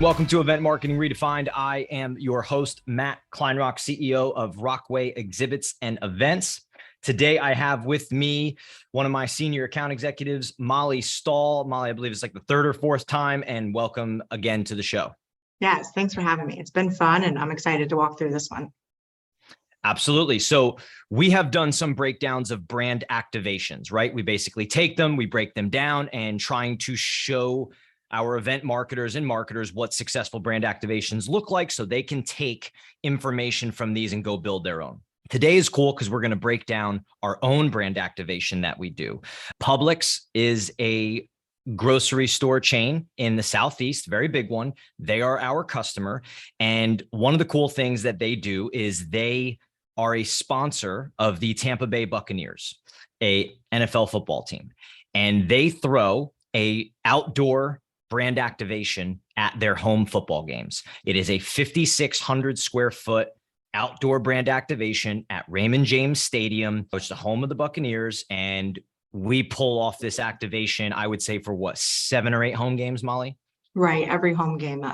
Welcome to Event Marketing Redefined. I am your host, Matt Kleinrock, CEO of Rockway Exhibits and Events. Today, I have with me one of my senior account executives, Mollie Stahl. Mollie, I believe it's like the third or fourth time, and welcome again to the show. Yes, thanks for having me. It's been fun, and I'm excited to walk through this one. Absolutely. So we have done some breakdowns of brand activations, right? We basically take them, we break them down, and trying to show our event marketers and marketers what successful brand activations look like so they can take information from these and go build their own. Today is cool because we're going to break down our own brand activation that we do. Publix is a grocery store chain in the Southeast, very big one. They are our customer. And one of the cool things that they do is they are a sponsor of the Tampa Bay Buccaneers, a NFL football team. And they throw a outdoor brand activation at their home football games. It is a 5,600 square foot outdoor brand activation at Raymond James Stadium, which is the home of the Buccaneers. And we pull off this activation, I would say, for what, 7 or 8 home games, Mollie? Right. Every home game.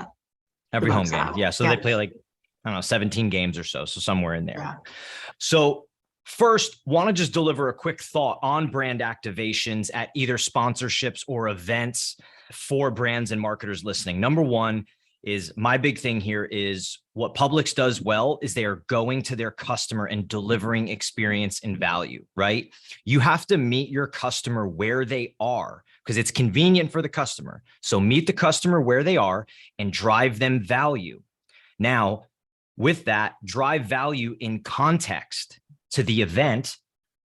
Every home game. Yeah. So they play like, I don't know, 17 games or so. So somewhere in there. Yeah. So first, want to just deliver a quick thought on brand activations at either sponsorships or events for brands and marketers listening. Number one is my big thing here is what Publix does well is they are going to their customer and delivering experience and value, right? You have to meet your customer where they are because it's convenient for the customer. So meet the customer where they are and drive them value. Now, with that, drive value in context to the event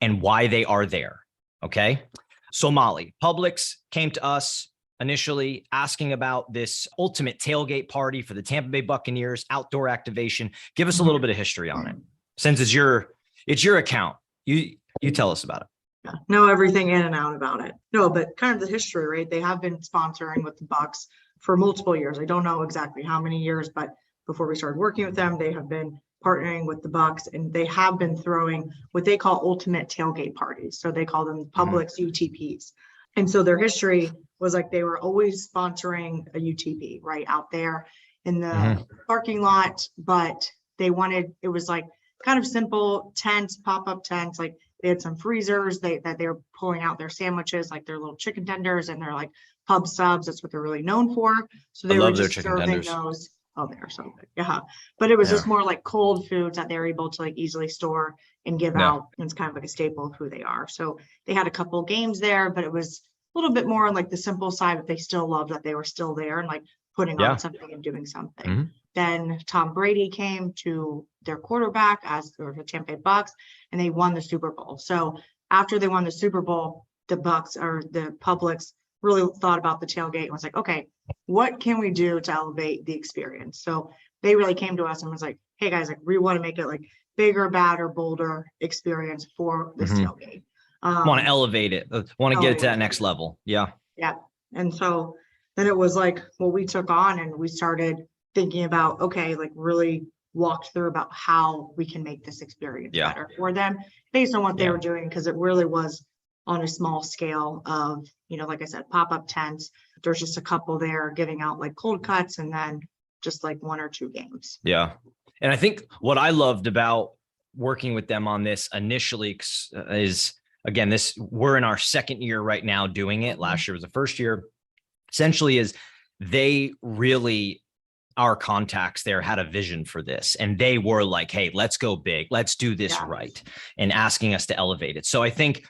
and why they are there. Okay. So Mollie, Publix came to us initially asking about this ultimate tailgate party for the Tampa Bay Buccaneers outdoor activation. Give us a little bit of history on it. Since it's your account, you tell us about it. Yeah. Know everything in and out about it. No, but kind of the history, right? They have been sponsoring with the Bucs for multiple years. I don't know exactly how many years, but before we started working with them, they have been partnering with the Bucs, and they have been throwing what they call ultimate tailgate parties. So they call them Publix UTPs. And so their history was like they were always sponsoring a UTP right out there in the parking lot, but they wanted, it was like kind of simple tents, pop-up tents. Like they had some freezers that they were pulling out their sandwiches, like their little chicken tenders and their like pub subs. That's what they're really known for. So they were just serving those. Oh, they're so good. Yeah. But it was just more like cold foods that they're able to like easily store and give out. And it's kind of like a staple of who they are. So they had a couple games there, but it was a little bit more on like the simple side, but they still loved that they were still there and like putting on something and doing something. Then Tom Brady came to their quarterback as the Tampa Bay Bucks, and they won the Super Bowl. So after they won the Super Bowl, the Bucks or the Publix really thought about the tailgate and was like, okay, what can we do to elevate the experience? So they really came to us and was like, hey guys, like we want to make it like bigger, badder, bolder experience for this tailgate. Want to elevate it. Want to get it to that next level. Yeah. Yeah. And so then it was like, well, we took on and we started thinking about, okay, like really walked through about how we can make this experience better for them based on what they were doing. Cause it really was on a small scale of, you know, like I said, pop-up tents. There's just a couple there giving out like cold cuts and then just like 1 or 2 games. Yeah. And I think what I loved about working with them on this initially is, again, we're in our second year right now doing it. Last year was the first year. Essentially is they really, our contacts there had a vision for this. And they were like, hey, let's go big. Let's do this right. And asking us to elevate it. So I think,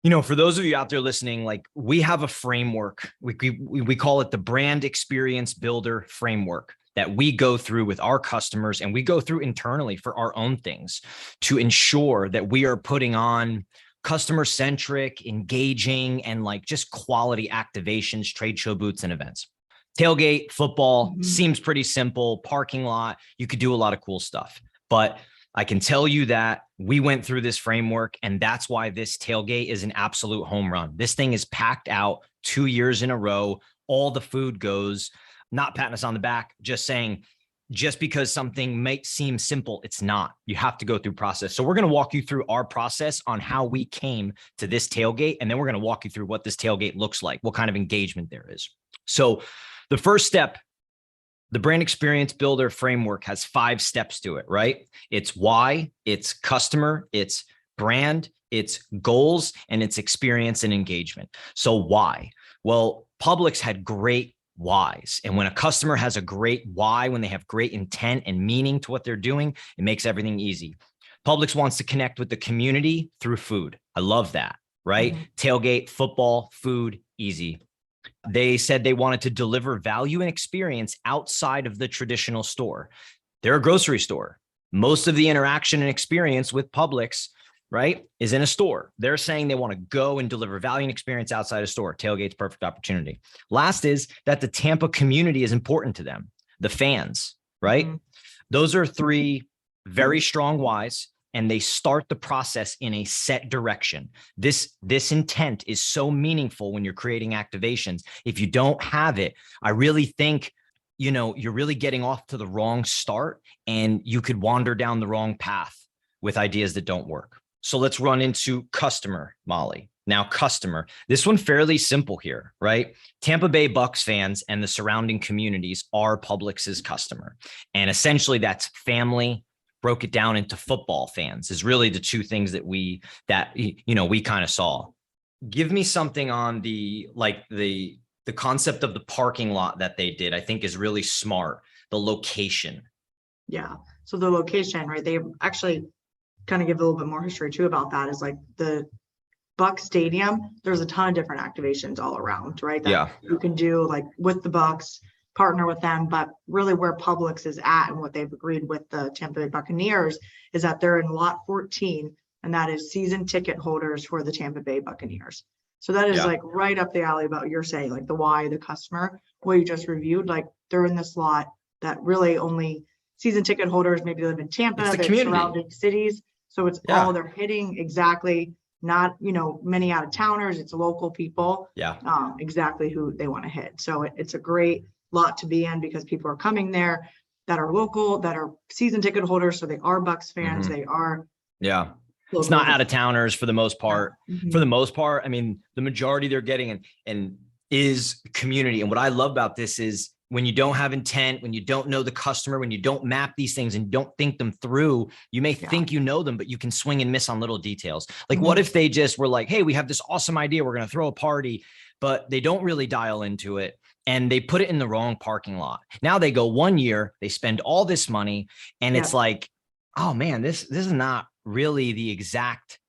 you know, for those of you out there listening, like we have a framework. We call it the brand experience builder framework that we go through with our customers and we go through internally for our own things to ensure that we are putting on customer centric, engaging, and like just quality activations, trade show booths and events. Tailgate, football seems pretty simple. Parking lot, you could do a lot of cool stuff, but I can tell you that we went through this framework and that's why this tailgate is an absolute home run. This thing is packed out 2 years in a row. All the food goes, not patting us on the back, just saying, just because something might seem simple, it's not. You have to go through process. So we're going to walk you through our process on how we came to this tailgate. And then we're going to walk you through what this tailgate looks like, what kind of engagement there is. So the first step The brand experience builder framework has 5 steps to it, right? It's why, it's customer, it's brand, it's goals, and it's experience and engagement. So why? Well, Publix had great whys. And when a customer has a great why, when they have great intent and meaning to what they're doing, it makes everything easy. Publix wants to connect with the community through food. I love that, right? Mm-hmm. Tailgate, football, food, easy. They said they wanted to deliver value and experience outside of the traditional store. They're a grocery store. Most of the interaction and experience with Publix, right, is in a store. They're saying they want to go and deliver value and experience outside a store. Tailgate's perfect opportunity. Last is that the Tampa community is important to them. The fans, right? Mm-hmm. Those are 3 very strong whys, and they start the process in a set direction. This intent is so meaningful when you're creating activations. If you don't have it, I really think, you're really getting off to the wrong start, and you could wander down the wrong path with ideas that don't work. So let's run into customer, Molly. Now, customer, this one fairly simple here, right? Tampa Bay Bucks fans and the surrounding communities are Publix's customer. And essentially that's family. Broke it down into football fans is really the 2 things that we kind of saw. Give me something on the concept of the parking lot that they did, I think is really smart. The location. Yeah. So the location, right? They actually kind of give a little bit more history too about that, is like the Buck Stadium. There's a ton of different activations all around, right? That you can do like with the Bucks, partner with them, but really where Publix is at and what they've agreed with the Tampa Bay Buccaneers is that they're in lot 14, and that is season ticket holders for the Tampa Bay Buccaneers. So that is like right up the alley about what you're saying, like the why, the customer, what you just reviewed, like they're in this lot that really only season ticket holders maybe live in Tampa, the surrounding cities. So it's all they're hitting exactly, not, many out of towners, it's local people, exactly who they want to hit. So it's a great lot to be in because people are coming there that are local, that are season ticket holders. So they are Bucks fans. Mm-hmm. They are. Yeah. It's not out of towners for the most part. Mm-hmm. For the most part, I mean, the majority they're getting and is community. And what I love about this is when you don't have intent, when you don't know the customer, when you don't map these things and don't think them through, you may think you know them, but you can swing and miss on little details. Like what if they just were like, hey, we have this awesome idea. We're going to throw a party, but they don't really dial into it. And they put it in the wrong parking lot. Now they go 1 year, they spend all this money, and it's like, oh man, this is not really the exact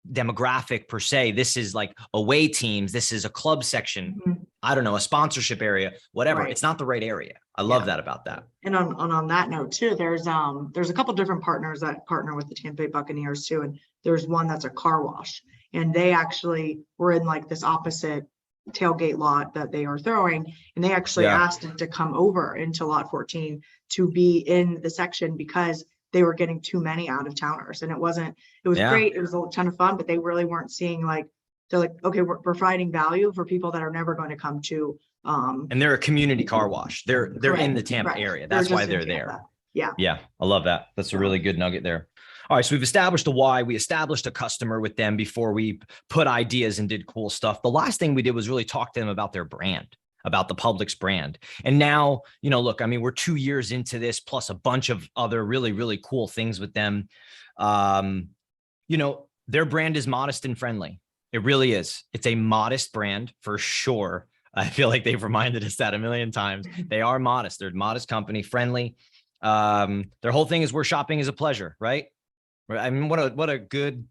demographic per se. This is like away teams. This is a club section. Mm-hmm. I don't know, a sponsorship area, whatever. Right. It's not the right area. I love that about that. And on that note too, there's a couple different partners that partner with the Tampa Bay Buccaneers too. And there's one that's a car wash, and they actually were in like this opposite tailgate lot that they are throwing, and they actually asked it to come over into lot 14 to be in the section because they were getting too many out of towners. And it was great, it was a ton of fun, but they really weren't seeing like, they're like, okay, we're providing value for people that are never going to come to and they're a community car wash. They're in the Tampa area. That's why they're there. I love that. That's a really good nugget there. All right, so we've established a why. We established a customer with them before we put ideas and did cool stuff. The last thing we did was really talk to them about their brand, about the Publix brand. And now, look, I mean, we're 2 years into this, plus a bunch of other really, really cool things with them. Their brand is modest and friendly. It really is. It's a modest brand for sure. I feel like they've reminded us that a million times. They are modest. They're a modest company, friendly. Their whole thing is where shopping is a pleasure, right? I mean, what a good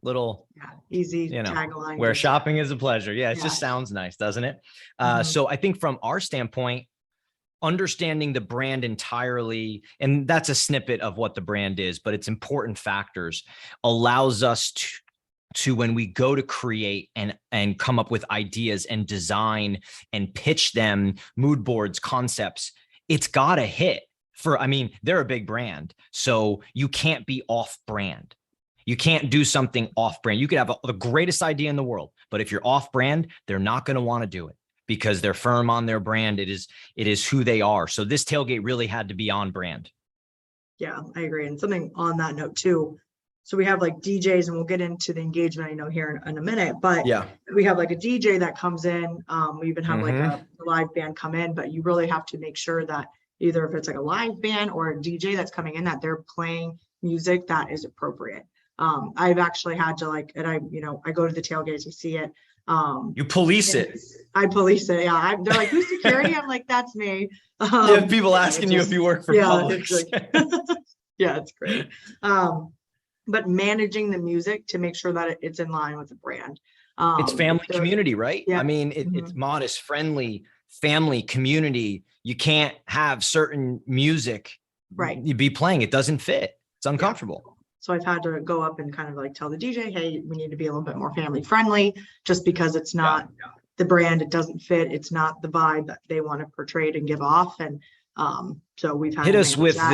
little easy tagline. Where shopping is a pleasure. Yeah, it just sounds nice, doesn't it? So I think from our standpoint, understanding the brand entirely, and that's a snippet of what the brand is, but it's important factors, allows us to when we go to create and come up with ideas and design and pitch them, mood boards, concepts, it's got to hit. They're a big brand, so you can't be off brand. You can't do something off brand. You could have the greatest idea in the world, but if you're off brand, they're not going to want to do it because they're firm on their brand. It is who they are. So this tailgate really had to be on brand. Yeah, I agree. And something on that note too, So we have like DJs, and we'll get into the engagement, I know, here in a minute, but Yeah. we have like a DJ that comes in. We even have like Mhm. a live band come in, but you really have to make sure that either if it's like a live band or a DJ that's coming in, that they're playing music that is appropriate. I've actually had to like, and I go to the tailgates, I see it. You police and it. I police it. Yeah. They're like, who's security? I'm like, that's me. You have people yeah, asking it's you just- if you work for yeah, Publix. it's like, yeah, it's great. But managing the music to make sure that it's in line with the brand. It's family community, right? Yeah. I mean, it's modest, friendly, family community. You can't have certain music Right. you be playing. It doesn't fit. It's uncomfortable. So I've had to go up and kind of like tell the DJ, hey, we need to be a little bit more family friendly, just because it's not the brand, it doesn't fit. It's not the vibe that they want to portray and give off. And so we've had Hit to us manage with that,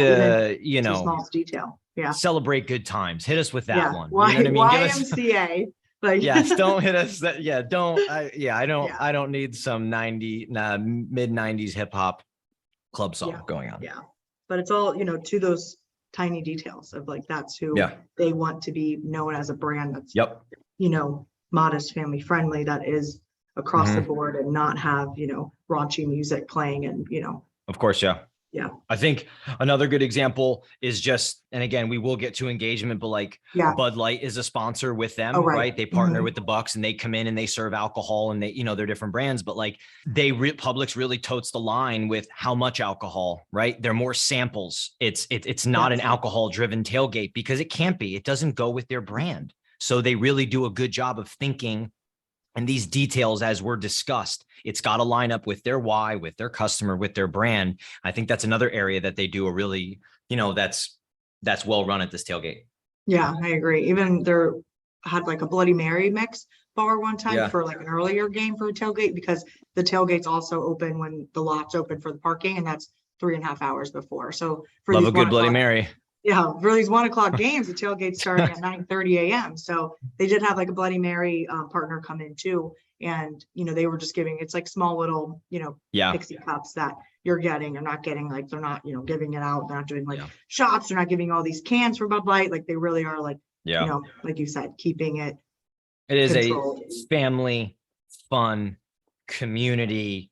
the, to the smallest detail. Yeah. celebrate good times. Hit us with that one. Y- You know what I mean? Give us, YMCA. Like, yes, don't hit us that. Yeah, don't. Yeah. I don't need some mid 90s hip hop club song Yeah. going on. Yeah. But it's all, to those tiny details of like, that's who they want to be known as, a brand that's, modest, family friendly, that is across the board, and not have, raunchy music playing and, Of course. Yeah. Yeah. I think another good example is just, and again, we will get to engagement, but like Bud Light is a sponsor with them, right? They partner with the Bucks, and they come in and they serve alcohol, and they, they're different brands, but like Publix really totes the line with how much alcohol, right? They're more samples. It's not an alcohol driven tailgate, because it can't be. It doesn't go with their brand. So they really do a good job of thinking. And these details, as we're discussed, it's got to line up with their why, with their customer, with their brand. I think that's another area that they do a really, that's well run at this tailgate. Yeah, I agree. Even there had like a Bloody Mary mix bar one time for like an earlier game for a tailgate, because the tailgates also open when the lots open for the parking, and that's 3.5 hours before. So for Love a good Bloody Mary. Yeah, for these 1 o'clock games, the tailgate's starting at 9:30 a.m. So they did have like a Bloody Mary partner come in too. And, they were just giving, it's like small little, pixie cups that you're getting. You're not getting like, they're not, giving it out. They're not doing like shots. They're not giving all these cans for Bud Light. Like they really are like, like you said, keeping it. It is controlled. A family, fun, community,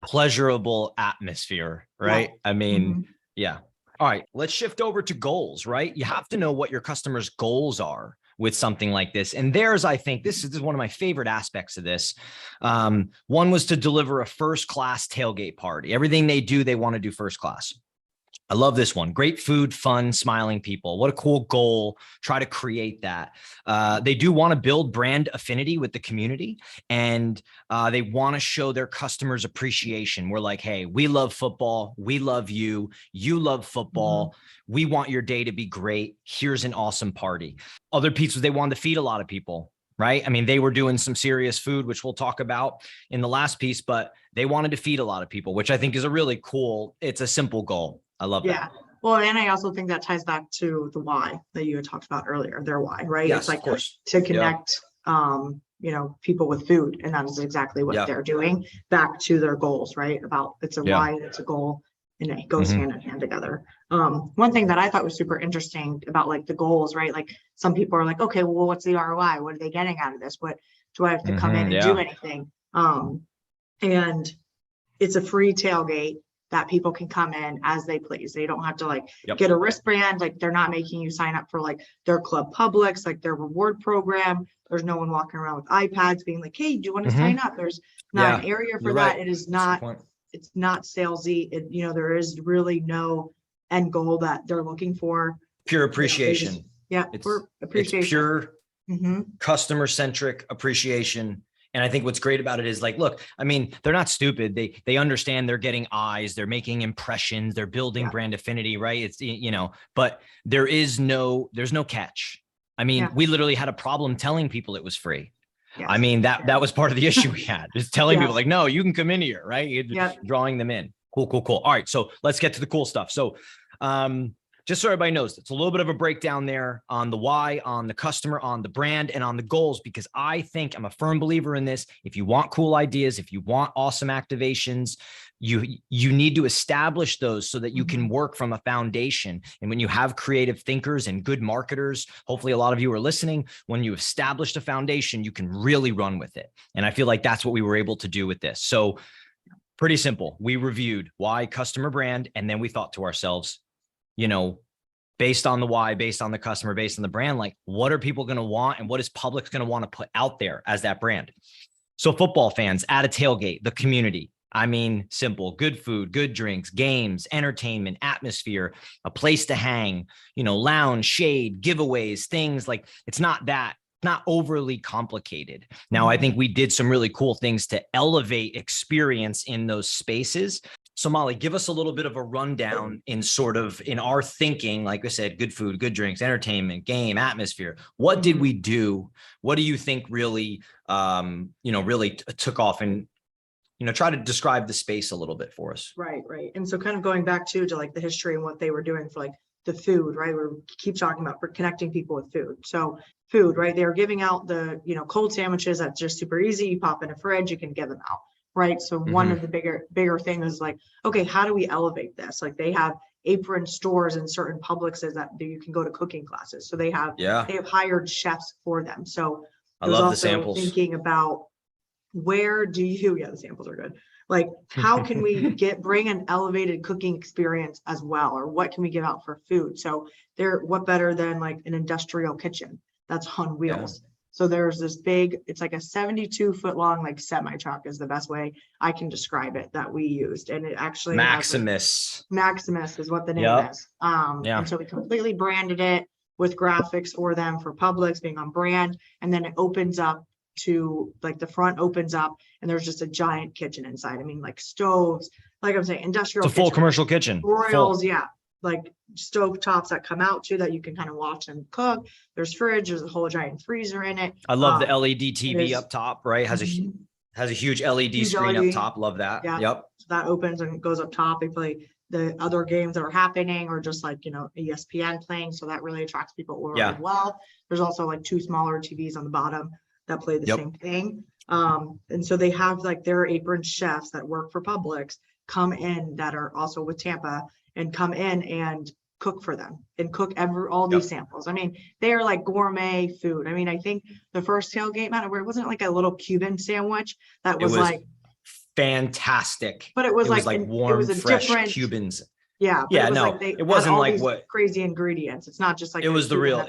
pleasurable atmosphere, right? Yeah. I mean, All right, let's shift over to goals, right? You have to know what your customers' goals are with something like this. And theirs, I think, this is one of my favorite aspects of this. One was to deliver a first-class tailgate party. Everything they do, they want to do first class. I love this one. Great food, fun, smiling people. What a cool goal. Try to create that. They do want to build brand affinity with the community, and they want to show their customers appreciation. We're like, hey, we love football. We love you. You love football. We want your day to be great. Here's an awesome party. Other pieces, they wanted to feed a lot of people, right? I mean, they were doing some serious food, which we'll talk about in the last piece, but they wanted to feed a lot of people, which I think is a really cool, it's a simple goal. I love that. Yeah. Well, and I also think that ties back to the why that you had talked about earlier, their why, right? Yes, it's like of course. To connect, people with food. And that is exactly what they're doing, back to their goals, right? About it's a why, it's a goal, and it goes hand in hand together. One thing that I thought was super interesting about like the goals, right? Like some people are like, okay, well, what's the ROI? What are they getting out of this? What do I have to come in and do anything? And it's a free tailgate that people can come in as they please. They don't have to like get a wristband. Like they're not making you sign up for like their club Publix, like their reward program. There's no one walking around with iPads being like, hey, do you want to sign up? There's not an area for that. Right. It is not, it's not salesy. There is really no end goal that they're looking for. Pure appreciation. It's appreciation. It's pure customer centric appreciation. And I think what's great about it is like, look, I mean, they're not stupid. They understand they're getting eyes, they're making impressions, they're building brand affinity, right? It's, but there's no catch. I mean, we literally had a problem telling people it was free. Yes. I mean, that was part of the issue we had, just telling people like, no, you can come in here, right? Drawing them in. Cool. All right. So let's get to the cool stuff. So just so everybody knows, it's a little bit of a breakdown there on the why, on the customer, on the brand, and on the goals, because I think I'm a firm believer in this. If you want cool ideas, if you want awesome activations, you need to establish those so that you can work from a foundation. And when you have creative thinkers and good marketers, hopefully a lot of you are listening, when you established a foundation, you can really run with it. And I feel like that's what we were able to do with this. So pretty simple. We reviewed why, customer, brand, and then we thought to ourselves, you know, based on the why, based on the customer, based on the brand, like what are people going to want and what is Publix going to want to put out there as that brand? So football fans at a tailgate, the community. I mean, simple, good food, good drinks, games, entertainment, atmosphere, a place to hang, you know, lounge, shade, giveaways, things like it's not overly complicated. Now, I think we did some really cool things to elevate experience in those spaces. So Mollie, give us a little bit of a rundown in our thinking, like I said, good food, good drinks, entertainment, game, atmosphere. What did we do? What do you think really, really took off, and, try to describe the space a little bit for us. Right. And so kind of going back to like the history and what they were doing for like the food, right? We keep talking about for connecting people with food. So food, right? They were giving out the, cold sandwiches. That's just super easy. You pop in a fridge, you can give them out. Right. So one of the bigger things is like, okay, how do we elevate this? Like they have apron stores in certain Publixes that you can go to cooking classes. So they have hired chefs for them. So I love the samples. Thinking about the samples are good. Like, how can we bring an elevated cooking experience as well? Or what can we give out for food? So what better than like an industrial kitchen that's on wheels? Yeah. So there's this big, it's like a 72-foot long, like semi-truck is the best way I can describe it, that we used. And it actually Maximus is what the name is. And so we completely branded it with graphics for them for Publix being on brand. And then it opens up to like the front opens up and there's just a giant kitchen inside. I mean, like stoves, like I'm saying, industrial. It's a full commercial kitchen. Broils, like stove tops that come out too that you can kind of watch and cook. There's fridge, there's a whole giant freezer in it. I love the LED TV up top, right? Has a huge LED screen up top. Love that. Yeah. Yep. So that opens and goes up top. They play the other games that are happening, or just like, ESPN playing. So that really attracts people as well. There's also like two smaller TVs on the bottom that play the same thing. And so they have like their apron chefs that work for Publix come in that are also with Tampa and come in and cook for them and cook all these samples. I mean, they are like gourmet food. I mean, I think the first tailgate, where it wasn't like a little Cuban sandwich that was like fantastic, but it was like warm, fresh Cubans. Yeah. It wasn't like what crazy ingredients. It's not just like it was the real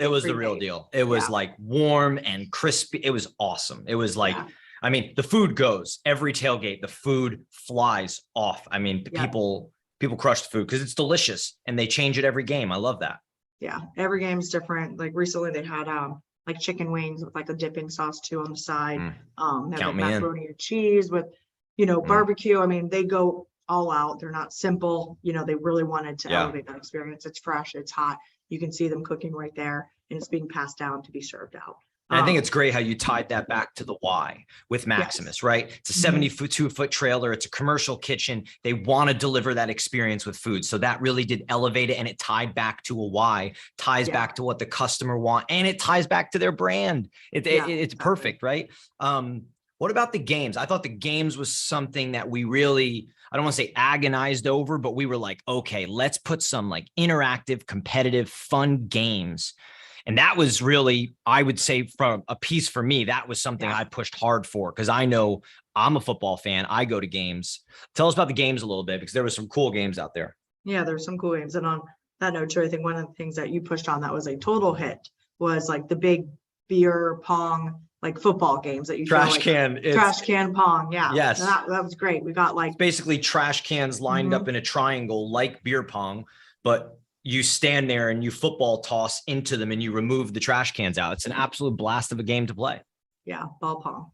deal. It was like warm and crispy. It was awesome. It was like, I mean, the food goes every tailgate. The food flies off. I mean, people crush the food because it's delicious and they change it every game. I love that. Yeah. Every game is different. Like recently they had like chicken wings with like a dipping sauce too on the side. They have like macaroni and cheese with, barbecue. I mean, they go all out. They're not simple. They really wanted to elevate that experience. It's fresh, it's hot. You can see them cooking right there and it's being passed down to be served out. And I think it's great how you tied that back to the why with Maximus, right? It's a 72-foot trailer. It's a commercial kitchen. They want to deliver that experience with food. So that really did elevate it, and it tied back to a why, ties back to what the customer want, and it ties back to their brand. It's perfect, right? What about the games? I thought the games was something that we really, I don't want to say agonized over, but we were like, okay, let's put some like interactive, competitive, fun games. And that was really, I would say, from a piece for me, that was something I pushed hard for, because I know I'm a football fan. I go to games. Tell us about the games a little bit, because there was some cool games out there. Yeah, there's some cool games. And on that note, too, I think one of the things that you pushed on that was a total hit was like the big beer pong, like football games that you trash can pong. Yeah. Yes. That was great. We got like basically trash cans lined up in a triangle like beer pong, but you stand there and you football toss into them and you remove the trash cans out. It's an absolute blast of a game to play. Yeah, ball pong.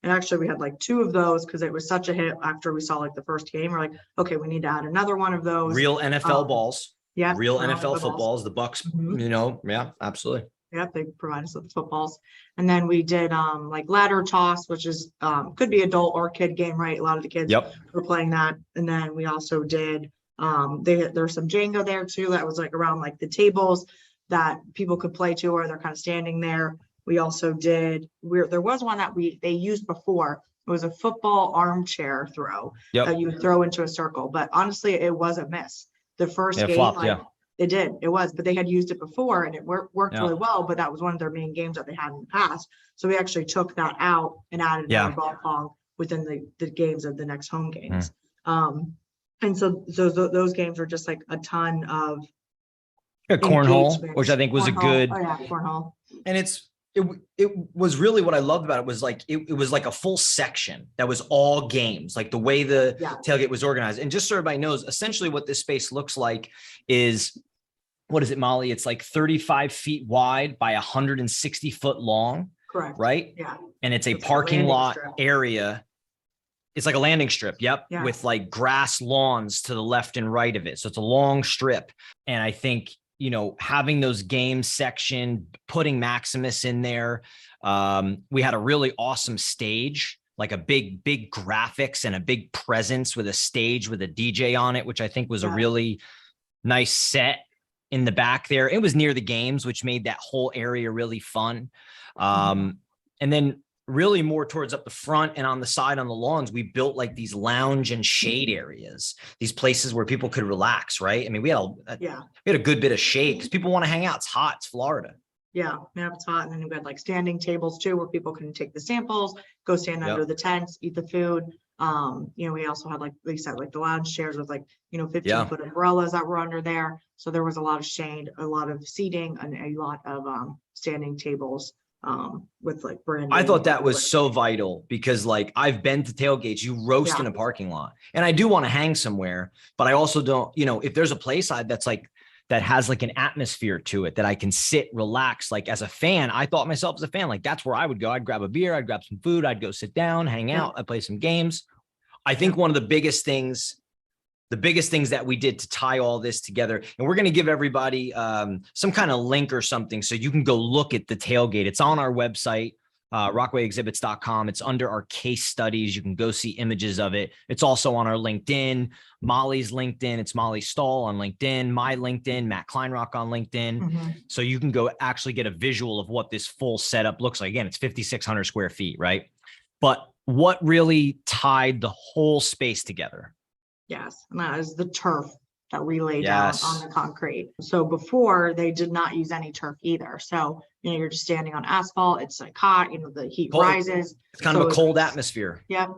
And actually we had like two of those because it was such a hit after we saw like the first game. We're like, okay, we need to add another one of those. Real NFL balls. Yeah. Real NFL footballs. The Bucks, yeah, absolutely. Yep, they provide us with footballs. And then we did like ladder toss, which is could be adult or kid game, right? A lot of the kids were playing that. And then we also did There's some Jenga there too, that was like around like the tables that people could play to, or they're kind of standing there. We also did, there was one that they used before. It was a football armchair throw that you would throw into a circle. But honestly, it was a miss. The first game, flopped, like, it was, but they had used it before and it worked really well. But that was one of their main games that they had in the past. So we actually took that out and added another ball pong within the games of the next home games. And so those games were just like a ton of cornhole, which I think was cornhole. And it was really what I loved about it was like it was like a full section that was all games, like the way the tailgate was organized. And just so everybody knows, essentially what this space looks like is, what is it, Molly? It's like 35 feet wide by 160 foot long. Correct. Right? Yeah. And it's a parking lot area. It's like a landing strip. Yep. Yeah. With like grass lawns to the left and right of it. So it's a long strip. And I think, having those games section, putting Maximus in there. We had a really awesome stage, like a big graphics and a big presence with a stage with a DJ on it, which I think was a really nice set in the back there. It was near the games, which made that whole area really fun. And then really more towards up the front and on the side on the lawns, we built like these lounge and shade areas, these places where people could relax, right? I mean, we had a good bit of shade because people want to hang out. It's hot. It's Florida. Yeah, it's hot. And then we had like standing tables too, where people can take the samples, go stand under the tents, eat the food. We also had, like they said, like the lounge chairs with like, 15-foot umbrellas that were under there. So there was a lot of shade, a lot of seating, and a lot of standing tables. With like brand. I thought that was so vital because like I've been to tailgates, you roast in a parking lot, and I do want to hang somewhere, but I also don't, if there's a place that has like an atmosphere to it that I can sit, relax. Like as a fan, I thought myself as a fan, like that's where I would go. I'd grab a beer, I'd grab some food, I'd go sit down, hang out, I'd play some games. I think one of the biggest things that we did to tie all this together, and we're going to give everybody some kind of link or something so you can go look at the tailgate. It's on our website, rockawayexhibits.com. It's under our case studies. You can go see images of it. It's also on our LinkedIn, Mollie's LinkedIn. It's Mollie Stahl on LinkedIn, my LinkedIn, Matt Kleinrock on LinkedIn. So you can go actually get a visual of what this full setup looks like. Again, it's 5,600 square feet, right? But what really tied the whole space together? Yes, and that is the turf that we laid down on the concrete. So before, they did not use any turf either. So, you're just standing on asphalt. It's like hot, the heat rises. It's kind of a cold atmosphere. Yep.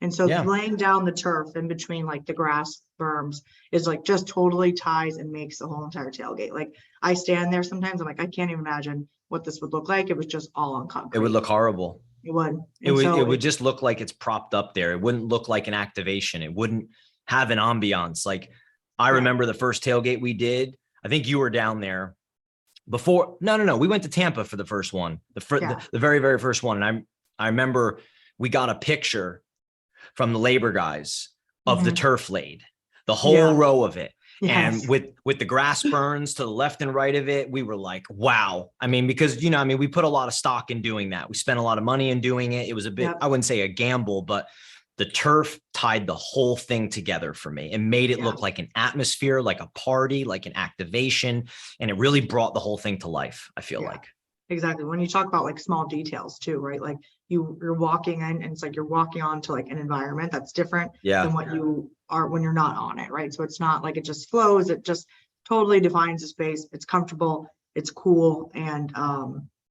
And so laying down the turf in between like the grass berms is like just totally ties and makes the whole entire tailgate. Like I stand there sometimes, I'm like, I can't even imagine what this would look like. It was just all on concrete. It would look horrible. It would. It would just look like it's propped up there. It wouldn't look like an activation. It wouldn't have an ambiance. Like I remember the first tailgate we did. I think you were down there before. No. We went to Tampa for the first one, the very, very first one. And I remember we got a picture from the labor guys of the turf laid, the whole row of it. Yes. And with the grass burns to the left and right of it, we were like, wow. I mean, because, we put a lot of stock in doing that. We spent a lot of money in doing it. It was a bit, I wouldn't say a gamble, but the turf tied the whole thing together for me and made it look like an atmosphere, like a party, like an activation. And it really brought the whole thing to life, I feel like. Exactly. When you talk about like small details too, right? Like you're walking in and it's like you're walking onto like an environment that's different than what you are when you're not on it, right? So it's not like it just flows. It just totally defines the space. It's comfortable. It's cool and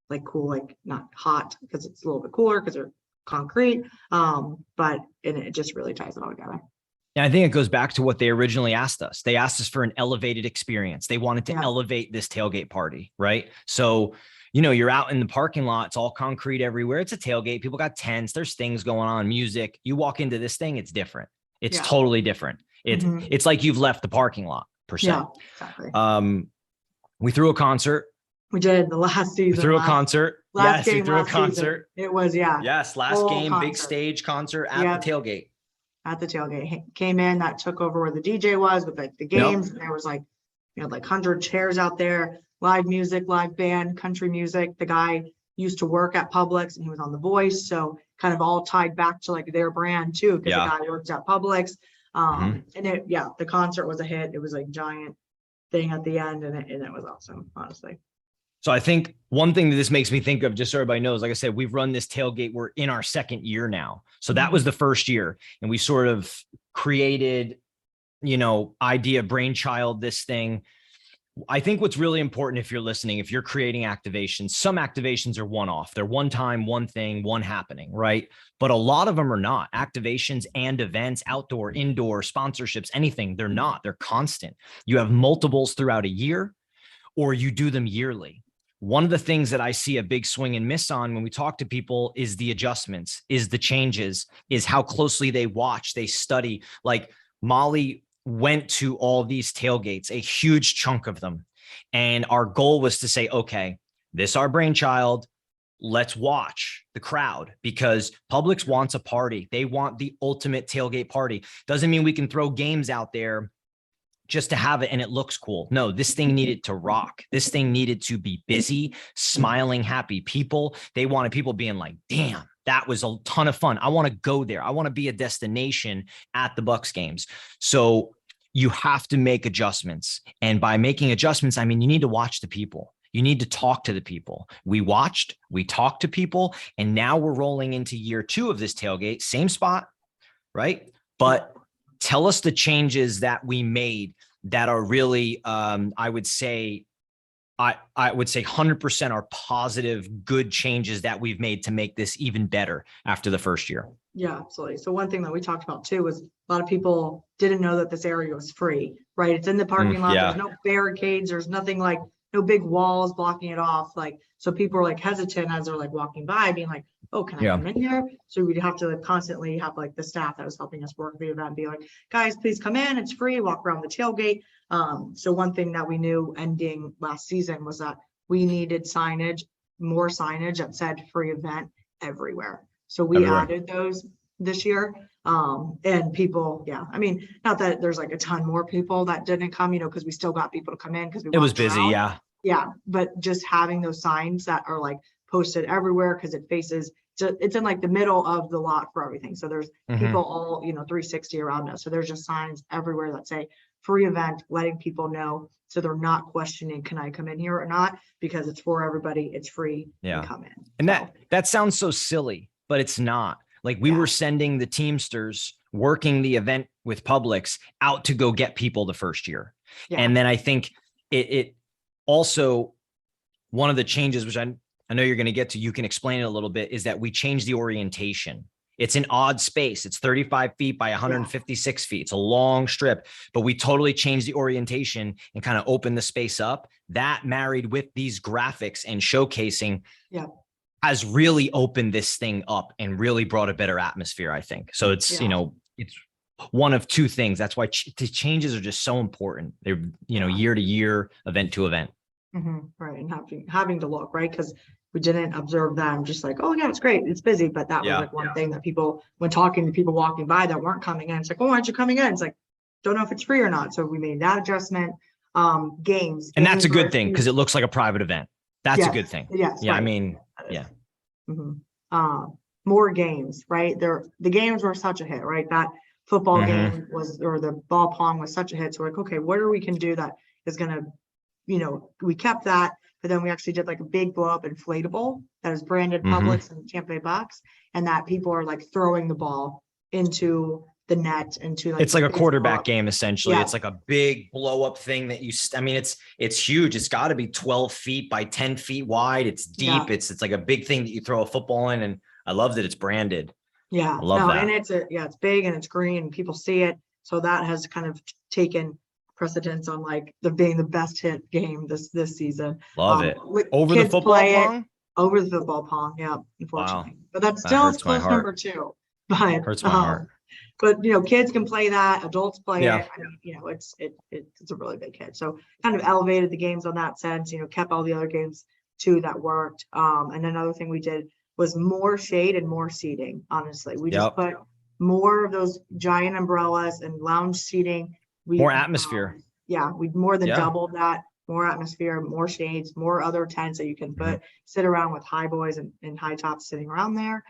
like not hot because it's a little bit cooler because they're concrete, but it just really ties it all together. And I think it goes back to what they originally asked us. They asked us for an elevated experience. They wanted to elevate this tailgate party, right? So, you're out in the parking lot. It's all concrete everywhere. It's a tailgate. People got tents. There's things going on, music. You walk into this thing, it's different. It's totally different. It's like you've left the parking lot per se. Yeah, exactly. We threw a concert. We did the last season. We threw a concert. Last game, we threw a concert. Season. It was, Yes, last whole game, concert. Big stage concert at the tailgate. At the tailgate. Came in, that took over where the DJ was with like the games. And there was like, 100 chairs out there, live music, live band, country music. The guy used to work at Publix and he was on The Voice. So kind of all tied back to like their brand too, because the guy works at Publix. And the concert was a hit. It was like giant thing at the end, and it was awesome, honestly. So I think one thing that this makes me think of, just so everybody knows, like I said, we've run this tailgate. We're in our second year now. So that was the first year, and we sort of created, idea, brainchild, this thing. I think what's really important, if you're listening, if you're creating activations, some activations are one-off. They're one time, one thing, one happening, right? But a lot of them are not. Activations and events, outdoor, indoor, sponsorships, anything, they're not. They're constant. You have multiples throughout a year, or you do them yearly. One of the things that I see a big swing and miss on when we talk to people is the adjustments, is the changes, is how closely they watch, they study. Like Mollie went to all these tailgates, a huge chunk of them. And our goal was to say, okay, this our brainchild, let's watch the crowd, because Publix wants a party. They want the ultimate tailgate party. Doesn't mean we can throw games out there just to have it and it looks cool. No, this thing needed to rock. This thing needed to be busy, smiling, happy people. They wanted people being like, damn, that was a ton of fun. I want to go there. I want to be a destination at the Bucks games. So you have to make adjustments. And by making adjustments, I mean, you need to watch the people. You need to talk to the people. We watched, we talked to people, and now we're rolling into year 2 of this tailgate, same spot, right? But tell us the changes that we made that are really, I would say 100% are positive, good changes that we've made to make this even better after the first year. Yeah, absolutely. So one thing that we talked about too was a lot of people didn't know that this area was free, right? It's in the parking lot. Yeah. There's no barricades. There's nothing, like no big walls blocking it off. Like, so people are like hesitant as they're like walking by, being like, oh, can I come in here? So we'd have to like constantly have like the staff that was helping us work the event be like, guys, please come in. It's free. Walk around the tailgate. So one thing that we knew ending last season was that we needed signage, more signage that said free event everywhere. So we added those this year. And people, I mean, not that there's like a ton more people that didn't come, because we still got people to come in because it was busy. Around. Yeah. But just having those signs that are like posted everywhere, because it faces, it's in like the middle of the lot for everything. So there's people all, 360 around us. So there's just signs everywhere that say free event, letting people know. So they're not questioning, can I come in here or not? Because it's for everybody. It's free. Yeah. Come in. And that sounds so silly, but it's not. Like we were sending the Teamsters working the event with Publix out to go get people the first year. Yeah. And then I think it also, one of the changes, which I know you're going to get to, you can explain it a little bit, is that we changed the orientation. It's an odd space. It's 35 feet by 156 feet. It's a long strip, but we totally changed the orientation and kind of opened the space up. That married with these graphics and showcasing has really opened this thing up and really brought a better atmosphere, I think. So it's, it's one of two things. That's why the changes are just so important. They're, year to year, event to event. Right. And having to look, right. Because we didn't observe them just like, oh yeah, it's great, it's busy. But that was like one thing that people, when talking to people walking by that weren't coming in, it's like, oh, aren't you coming in? It's like, don't know if it's free or not. So we made that adjustment. Games. And that's a good thing, because it looks like a private event. That's a good thing. Yes. Yeah. Right. I mean, more games, right? The games were such a hit, right? That football game was, or the ball pong was such a hit. So we're like, okay, what are we can do that is going to, we kept that, but then we actually did like a big blow up inflatable that is branded Publix and Tampa Bay Bucks, and that people are like throwing the ball into the net, into like, it's like a quarterback game, essentially. It's like a big blow up thing that it's huge. It's got to be 12 feet by 10 feet wide. It's deep. It's like a big thing that you throw a football in. And I love that it's branded. Yeah. I love that. And it's big and it's green and people see it. So that has kind of taken precedence on like being the best hit game this season. Love it. Over the football pong? Over the football pong. Yeah. Unfortunately. Wow. But that's still close number 2. But hurts my heart. But kids can play that, adults play it. I mean, it's a really big hit. So kind of elevated the games on that sense. Kept all the other games too that worked. And another thing we did was more shade and more seating. Honestly, we just put more of those giant umbrellas and lounge seating. More atmosphere. We more than doubled that. More atmosphere, more shades, more other tents that you can sit around with high boys and high tops sitting around there.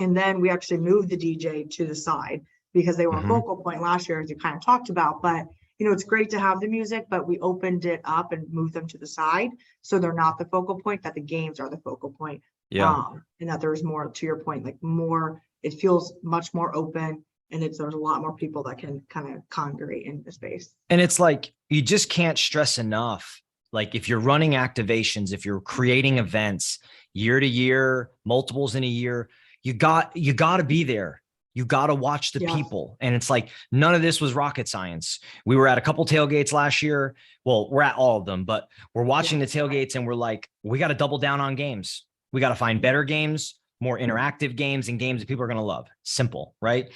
And then we actually moved the DJ to the side. because they were a Mhm. focal point last year, as you kind of talked about. But, it's great to have the music, but we opened it up and moved them to the side. So they're not the focal point, that the games are the focal point. Yeah. And that there's more, to your point, like more, it feels much more open, and there's a lot more people that can kind of congregate in the space. And it's like, you just can't stress enough. Like if you're running activations, if you're creating events year to year, multiples in a year, you got to be there. You got to watch the Yes. people. And it's like, none of this was rocket science. We were at a couple tailgates last year. Well, we're at all of them, but we're watching the tailgates and we're like, we got to double down on games. We got to find better games, more interactive games, and games that people are going to love. Simple, right?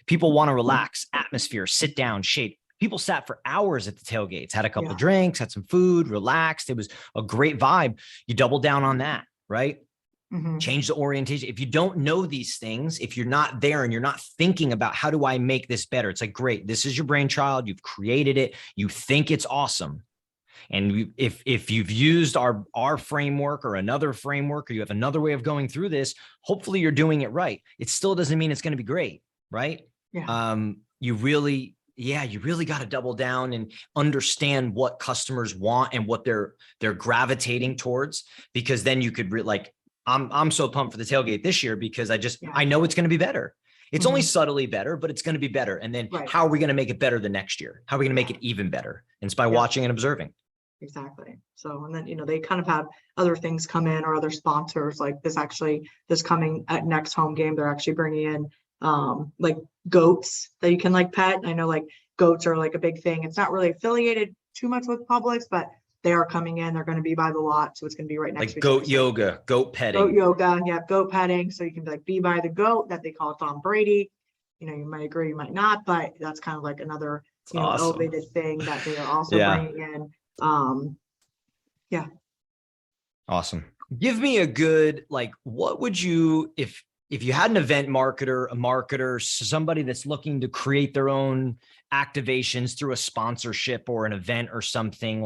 People want to relax, atmosphere, sit down, shade. People sat for hours at the tailgates, had a couple drinks, had some food, relaxed. It was a great vibe. You double down on that, right? Mm-hmm. Change the orientation. If you don't know these things, if you're not there and you're not thinking about how do I make this better, it's like, great, this is your brainchild. You've created it. You think it's awesome. And if you've used our framework or another framework, or you have another way of going through this, hopefully you're doing it right. It still doesn't mean it's going to be great, right? Yeah. You really got to double down and understand what customers want and what they're gravitating towards, because then you could I'm so pumped for the tailgate this year because I know it's going to be better. It's only subtly better, but it's going to be better. And then how are we going to make it better the next year? How are we going to make it even better? And it's by watching and observing. Exactly. So, and then, they kind of have other things come in, or other sponsors like this coming at next home game. They're actually bringing in like goats that you can like pet. I know like goats are like a big thing. It's not really affiliated too much with Publix, but they are coming in. They're going to be by the lot. So it's going to be right next to like goat yoga, goat petting. Goat yoga. Yeah. Goat petting. So you can be by the goat, that they call it Tom Brady. You might agree, you might not, but that's kind of like another, awesome. elevated thing that they are also bringing in. Awesome. Give me a good, what would you, if you had an event marketer, a marketer, somebody that's looking to create their own activations through a sponsorship or an event or something,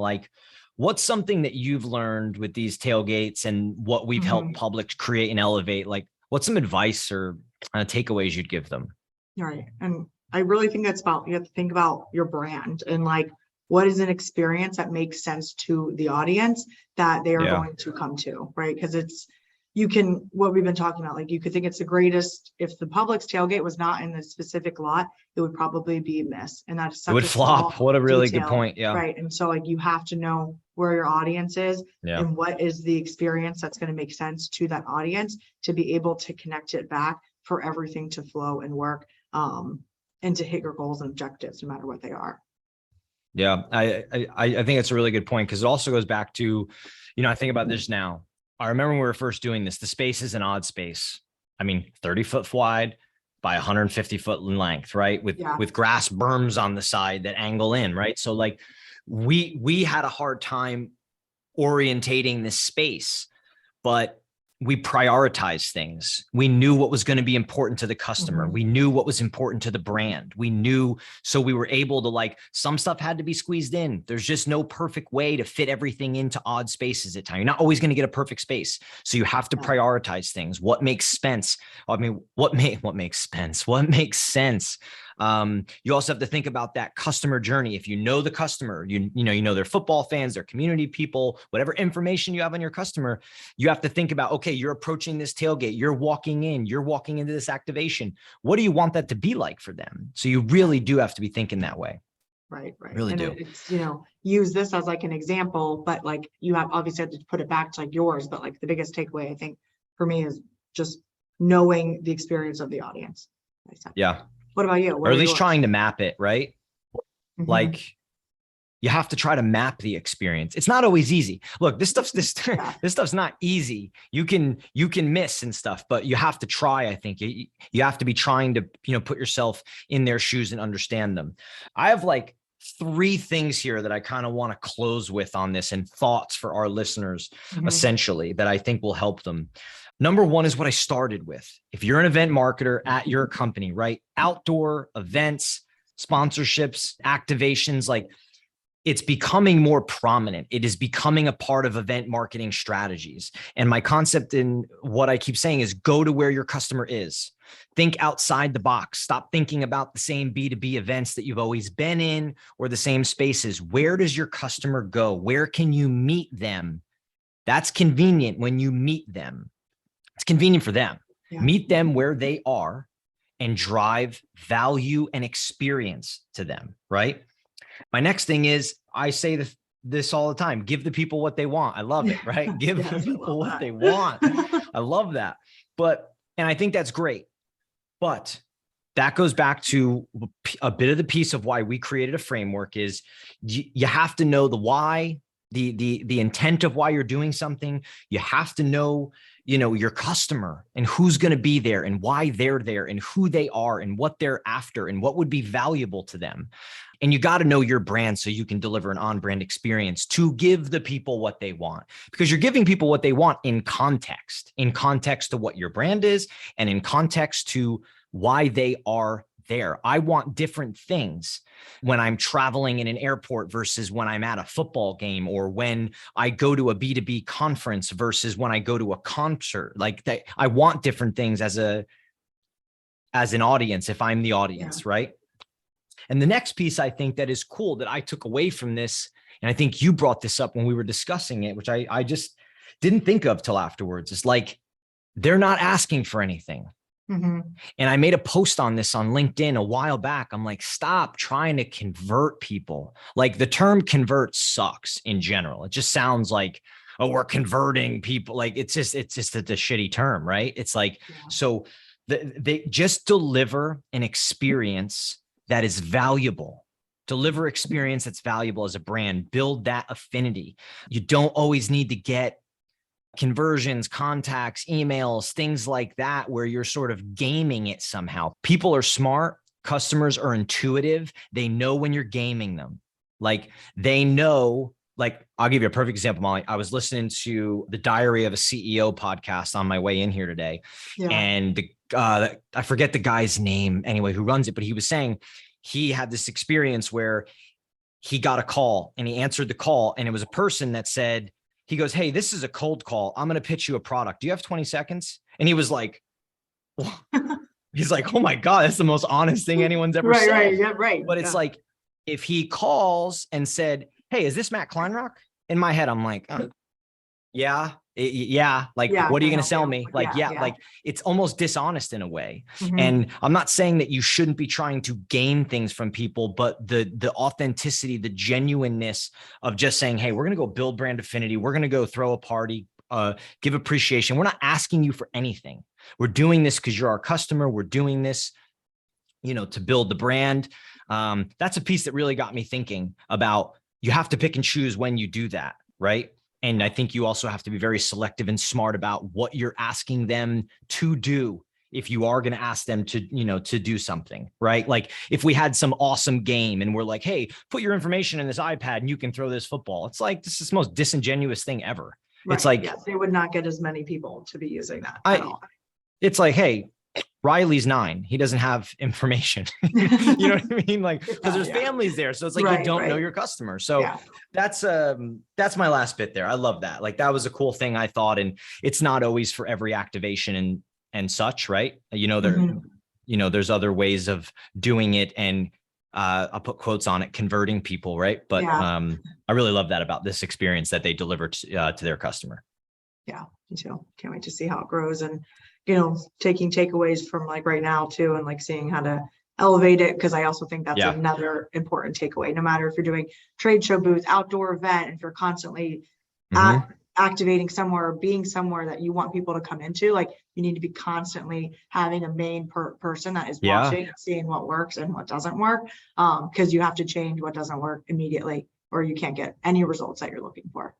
what's something that you've learned with these tailgates and what we've helped Publix create and elevate? What's some advice or takeaways you'd give them? Right. And I really think that's about, you have to think about your brand and what is an experience that makes sense to the audience that they are going to come to, right? Because what we've been talking about, you could think it's the greatest. If the Publix tailgate was not in the specific lot, it would probably be a miss. And that's such it would flop. What a really good point. Yeah. Right. And so you have to know where your audience is and what is the experience that's going to make sense to that audience to be able to connect it back for everything to flow and work and to hit your goals and objectives, no matter what they are. Yeah, I think it's a really good point, because it also goes back to, I think about this now. I remember when we were first doing this, the space is an odd space. 30 foot wide by 150 foot in length, right? With grass berms on the side that angle in, right? So we had a hard time orientating this space, but we prioritized things. We knew what was going to be important to the customer. We knew what was important to the brand. We knew, so we were able to some stuff had to be squeezed in. There's just no perfect way to fit everything into odd spaces at time. You're not always going to get a perfect space. So you have to prioritize things. What makes sense? What makes sense? What makes sense? You also have to think about that customer journey. If you know the customer, you know their football fans, their community people, whatever information you have on your customer, you have to think about, okay, you're approaching this tailgate, you're walking into this activation. What do you want that to be like for them? So you really do have to be thinking that way. Right. Really and do. It's, use this as an example, but you have obviously have to put it back to yours, but the biggest takeaway I think for me is just knowing the experience of the audience. Yeah. What about you? Or at least trying to map it, right? You have to try to map the experience. It's not always easy. Look, this stuff's not easy. You can miss and stuff, but you have to try. I think you have to be trying to, put yourself in their shoes and understand them. I have 3 things here that I kind of want to close with on this, and thoughts for our listeners, essentially, that I think will help them. Number 1 is what I started with. If you're an event marketer at your company, right? Outdoor events, sponsorships, activations, it's becoming more prominent. It is becoming a part of event marketing strategies. And my concept in what I keep saying is go to where your customer is. Think outside the box. Stop thinking about the same B2B events that you've always been in or the same spaces. Where does your customer go? Where can you meet them? That's convenient when you meet them. It's convenient for them. Yeah. Meet them where they are and drive value and experience to them, right? My next thing is, I say this all the time, give the people what they want. I love it, right? Give Yes, the people what they want. I love that. And I think that's great. But that goes back to a bit of the piece of why we created a framework is you have to know the why, the intent of why you're doing something. You have to know, your customer and who's going to be there and why they're there and who they are and what they're after and what would be valuable to them. And you got to know your brand so you can deliver an on-brand experience to give the people what they want, because you're giving people what they want in context to what your brand is and in context to why they are there. I want different things when I'm traveling in an airport versus when I'm at a football game, or when I go to a B2B conference versus when I go to a concert. Like that, I want different things as an audience, if I'm the audience, right? And the next piece I think that is cool that I took away from this, and I think you brought this up when we were discussing it, which I just didn't think of till afterwards, is like, they're not asking for anything. Mm-hmm. And I made a post on this on LinkedIn a while back. I'm like, stop trying to convert people. Like, the term convert sucks in general. It just sounds like, oh, we're converting people. Like, it's just the shitty term, right? It's like, so they just deliver an experience that is valuable. Deliver experience that's valuable as a brand. Build that affinity. You don't always need to get conversions, contacts, emails, things like that, where you're sort of gaming it somehow. People are smart. Customers are intuitive. They know when you're gaming them. Like, they know, like, I'll give you a perfect example, Molly. I was listening to the Diary of a CEO podcast on my way in here today. Yeah. And I forget the guy's name anyway, who runs it, but he was saying he had this experience where he got a call and he answered the call, and it was a person that said, he goes, "Hey, this is a cold call. I'm going to pitch you a product. Do you have 20 seconds? And he was like, he's like, oh my God, that's the most honest thing anyone's ever said. Right. Yeah. Right. But it's like, if he calls and said, "Hey, is this Matt Kleinrock?" In my head, I'm like, yeah. Like, what are you going to sell me? Like, like, it's almost dishonest in a way. Mm-hmm. And I'm not saying that you shouldn't be trying to gain things from people, but the authenticity, the genuineness of just saying, hey, we're going to go build brand affinity. We're going to go throw a party, give appreciation. We're not asking you for anything. We're doing this because you're our customer. We're doing this, to build the brand. That's a piece that really got me thinking about, you have to pick and choose when you do that, right? And I think you also have to be very selective and smart about what you're asking them to do. If you are going to ask them to, to do something, right? Like, if we had some awesome game and we're like, hey, put your information in this iPad and you can throw this football. It's like, this is the most disingenuous thing ever. Right. It's like, they would not get as many people to be using that at all. It's like, hey, Riley's 9. He doesn't have information. You know what I mean? Like, because there's families there. So it's like, you don't know your customer. So that's my last bit there. I love that. Like, that was a cool thing, I thought. And it's not always for every activation and such, right? There's other ways of doing it. And I'll put quotes on it, converting people, right? But I really love that about this experience that they deliver to their customer. Yeah, me too. Can't wait to see how it grows, and taking takeaways from like right now too, and like seeing how to elevate it. Cause I also think that's another important takeaway, no matter if you're doing trade show booth, outdoor event, if you're constantly activating somewhere, or being somewhere that you want people to come into, like, you need to be constantly having a main person that is watching, seeing what works and what doesn't work. Cause you have to change what doesn't work immediately, or you can't get any results that you're looking for.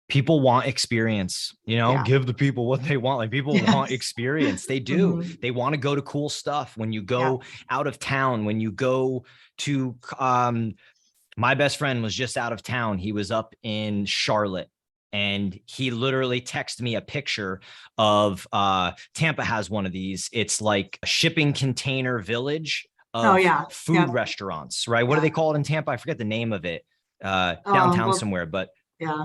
People want experience, give the people what they want. Like, people want experience. They do. They want to go to cool stuff. When you go out of town, when you go to, my best friend was just out of town. He was up in Charlotte, and he literally texted me a picture of, Tampa has one of these. It's like a shipping container village of food restaurants, right? What do they call it in Tampa? I forget the name of it. downtown Well, somewhere, but yeah,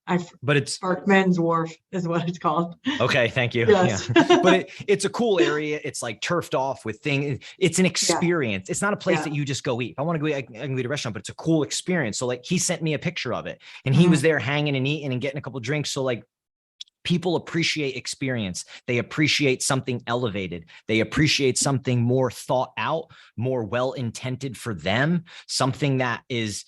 I it's Parkman's Wharf is what it's called. okay. Thank you. Yes. Yeah. But it's a cool area. It's like turfed off with things. It's an experience. It's not a place Yeah. that you just go eat. If I want to go eat, I can go eat at a restaurant, but it's a cool experience. So like he sent me a picture of it and he was there hanging and eating and getting a couple drinks. So like people appreciate experience. They appreciate something elevated. They appreciate something more thought out, more well-intended for them, something that is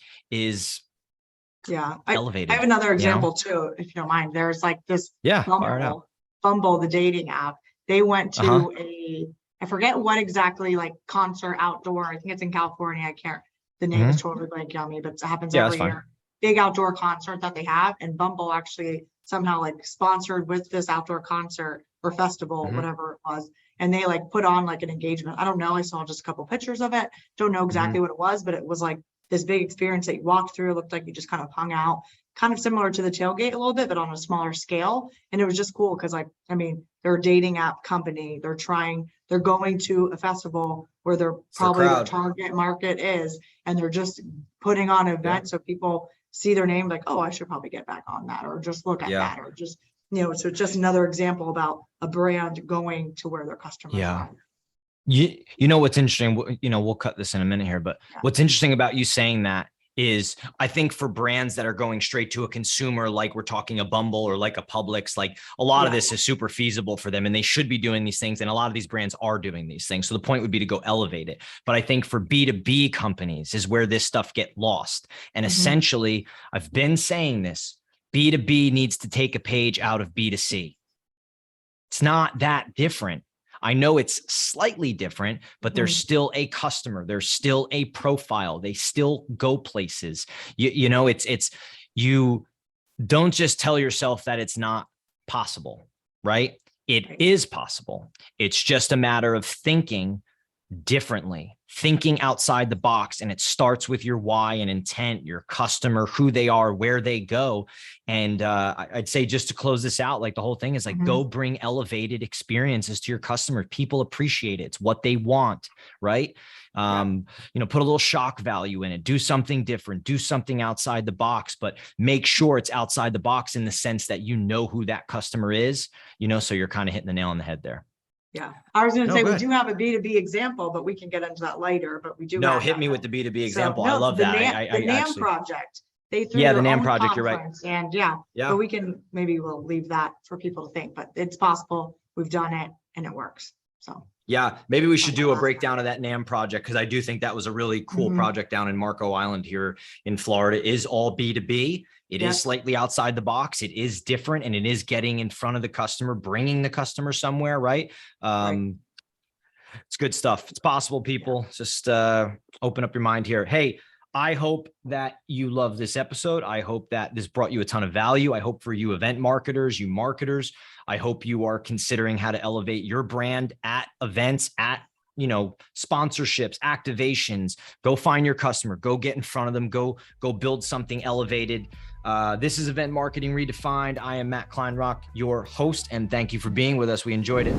Yeah. elevated. I have another example too, if you don't mind. There's like this Fire it up. Bumble, the dating app. They went to I forget what exactly, like concert outdoor. I think it's in California. I can't, the name is totally blanking on me, but it happens every year. Big outdoor concert that they have. And Bumble actually somehow like sponsored with this outdoor concert or festival, whatever it was. And they like put on like an engagement. I don't know. I saw just a couple pictures of it. Don't know exactly what it was, but it was like this big experience that you walked through. It looked like you just kind of hung out, kind of similar to the tailgate a little bit, but on a smaller scale. And it was just cool because like, I mean, they're a dating app company. They're going to a festival where they're probably the target market is, and they're just putting on an event so people see their name like, oh, I should probably get back on that, or just look at that, or just, so it's just another example about a brand going to where their customers are. You know, what's interesting, we'll cut this in a minute here, but what's interesting about you saying that is I think for brands that are going straight to a consumer, like we're talking a Bumble or like a Publix, like a lot of this is super feasible for them and they should be doing these things. And a lot of these brands are doing these things. So the point would be to go elevate it. But I think for B2B companies is where this stuff get lost. And essentially, I've been saying this, B2B needs to take a page out of B2C. It's not that different. I know it's slightly different, but there's still a customer. There's still a profile. They still go places. You know, you don't just tell yourself that it's not possible, right? It is possible. It's just a matter of thinking differently, thinking outside the box. And it starts with your why and intent, your customer, who they are, where they go. And I'd say just to close this out, like the whole thing is like, go bring elevated experiences to your customer. People appreciate it. It's what they want, right? Put a little shock value in it, do something different, do something outside the box, but make sure it's outside the box in the sense that you know who that customer is, so you're kind of hitting the nail on the head there. Yeah, I was going to say we do have a B2B example, but we can get into that later. But we do. No, hit me with the B2B example. I love that. The NAM project. They threw the NAM project. You're right. And but we can we'll leave that for people to think. But it's possible. We've done it and it works. So yeah, maybe we should do a breakdown of that NAM project because I do think that was a really cool project down in Marco Island here in Florida. It is all B2B. It is slightly outside the box. It is different and it is getting in front of the customer, bringing the customer somewhere, right? It's good stuff. It's possible, people. Just open up your mind here. Hey, I hope that you love this episode. I hope that this brought you a ton of value. I hope for you event marketers, you marketers, I hope you are considering how to elevate your brand at events, at sponsorships, activations. Go find your customer, go get in front of them, go build something elevated. This is Event Marketing Redefined. I am Matt Kleinrock, your host, and thank you for being with us. We enjoyed it.